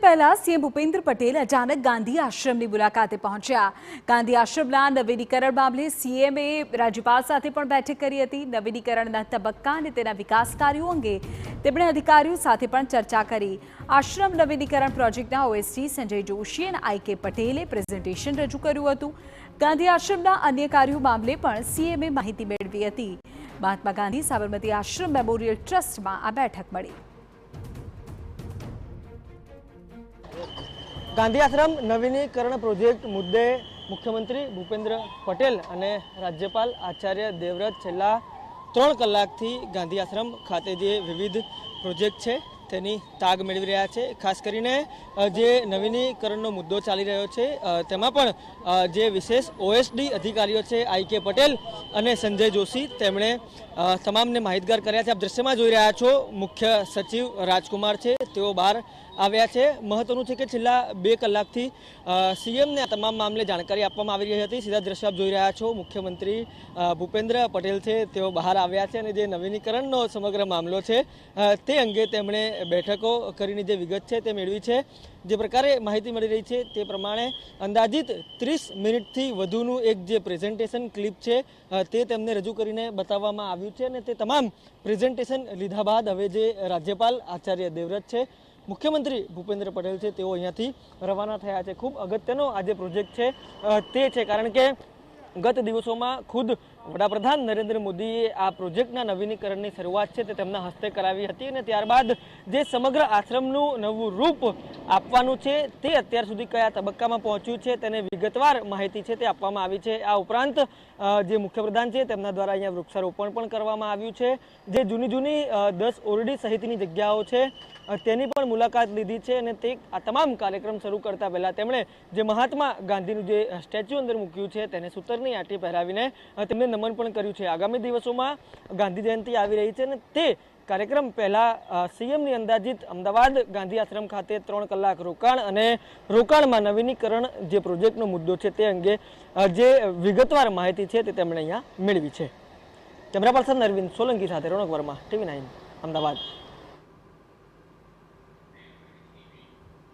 पहला सीएम भूपेन्द्र पटेल अचानक गांधी आश्रमની મુલાકાતે પહોંચ્યા। ગાંધી આશ્રમના નવીનીકરણ મામલે સીએમએ રાજ્યપાલ સાથે પણ બેઠક કરી હતી। નવીનીકરણના તબક્કા અને તેના વિકાસ કાર્યો અંગે તેમણે અધિકારીઓ સાથે પણ ચર્ચા કરી। આશ્રમ નવીનીકરણ પ્રોજેક્ટના ઓએસડી સંજય જોશી અને આઈકે પટેલે પ્રેઝન્ટેશન રજૂ કર્યું હતું। ગાંધી આશ્રમના અન્ય કાર્યો મામલે પણ સીએમએ માહિતી મેળવી હતી। મહાત્મા ગાંધી સાબરમતી આશ્રમ મેમોરિયલ ટ્રસ્ટમાં આ બેઠક મળી। गांधी आश्रम नवीनीकरण प्रोजेक्ट मुद्दे मुख्यमंत्री भूपेन्द्र पटेल અને राज्यपाल आचार्य देवव्रत છેલ્લા 3 કલાકથી गांधी आश्रम खाते जे विविध प्रोजेक्ट છે તેની તાગ મેળવી રહ્યા છે। ખાસ કરીને જે નવીનીકરણનો મુદ્દો ચાલી રહ્યો છે તેમાં પણ જે વિશેષ ઓએસડી અધિકારીઓ છે આઈકે પટેલ અને સંજય જોશી તેમણે તમામને માહિતગાર કર્યા છે। આપ દ્રશ્યમાં જોઈ રહ્યા છો મુખ્ય સચિવ રાજકુમાર છે તેઓ બહાર આવ્યા છે। મહત્વનું છે કે છેલ્લા 2 કલાકથી સીએમને આ તમામ મામલે જાણકારી આપવામાં આવી રહી હતી। સીધા દ્રશ્ય આપ જોઈ રહ્યા છો મુખ્યમંત્રી ભૂપેન્દ્ર પટેલ છે તેઓ બહાર આવ્યા છે અને જે નવીનીકરણનો સમગ્ર મામલો છે તે અંગે તેમણે બેઠકો કરીને જે વિગત છે તે મેળવી છે। જે પ્રકારે માહિતી મળી રહી છે તે પ્રમાણે અંદાજિત 30 મિનિટથી વધુનું એક જે પ્રેઝન્ટેશન ક્લિપ છે તે તેમને રજૂ કરીને બતાવવામાં આવ્યું છે અને તે તમામ પ્રેઝન્ટેશન લીધા બાદ હવે જે રાજ્યપાલ આચાર્ય દેવવ્રત છે मुख्यमंत्री भूपेन्द्र पटेल છે તેઓ અહીંયાથી રવાના થયા છે। ખૂબ અગત્યનો આ જે પ્રોજેક્ટ છે તે છે કારણ કે ગત દિવસોમાં ખુદ વડાપ્રધાન નરેન્દ્ર મોદીએ આ પ્રોજેક્ટના નવીનીકરણની શરૂઆત છે તે તેમના હસ્તે કરાવી હતી અને ત્યારબાદ જે સમગ્ર આશ્રમનું નવું રૂપ આપવાનું છે તે અત્યાર સુધી કયા તબક્કામાં પહોંચ્યું છે તેને વિગતવાર માહિતી છે તે આપવામાં આવી છે। આ ઉપરાંત જે મુખ્યપ્રધાન છે તેમના દ્વારા અહીંયા વૃક્ષારોપણ પણ કરવામાં આવ્યું છે। જે જૂની 10 ઓરડી સહિતની જગ્યાઓ છે તેની પણ મુલાકાત લીધી છે અને તે આ તમામ કાર્યક્રમ શરૂ કરતા પહેલા તેમણે જે મહાત્મા ગાંધીનું જે સ્ટેચ્યુ અંદર મૂક્યું છે તેને સૂતરની આંટી પહેરાવીને તેમને નમન પણ કર્યું છે। આગામી દિવસોમાં ગાંધી જયંતિ આવી રહી છે અને તે કાર્યક્રમ પહેલા સીએમની અંદાજિત અમદાવાદ ગાંધી આશ્રમ ખાતે 3 કલાક રોકાણ અને રોકાણમાં નવીનીકરણ જે પ્રોજેક્ટનો મુદ્દો છે તે અંગે જે વિગતવાર માહિતી છે તે તેમણે અહીંયા મેળવી છે। કેમેરા પર્સન અરવિંદ સોલંકી સાથે રોનક વર્મા TV9 અમદાવાદ।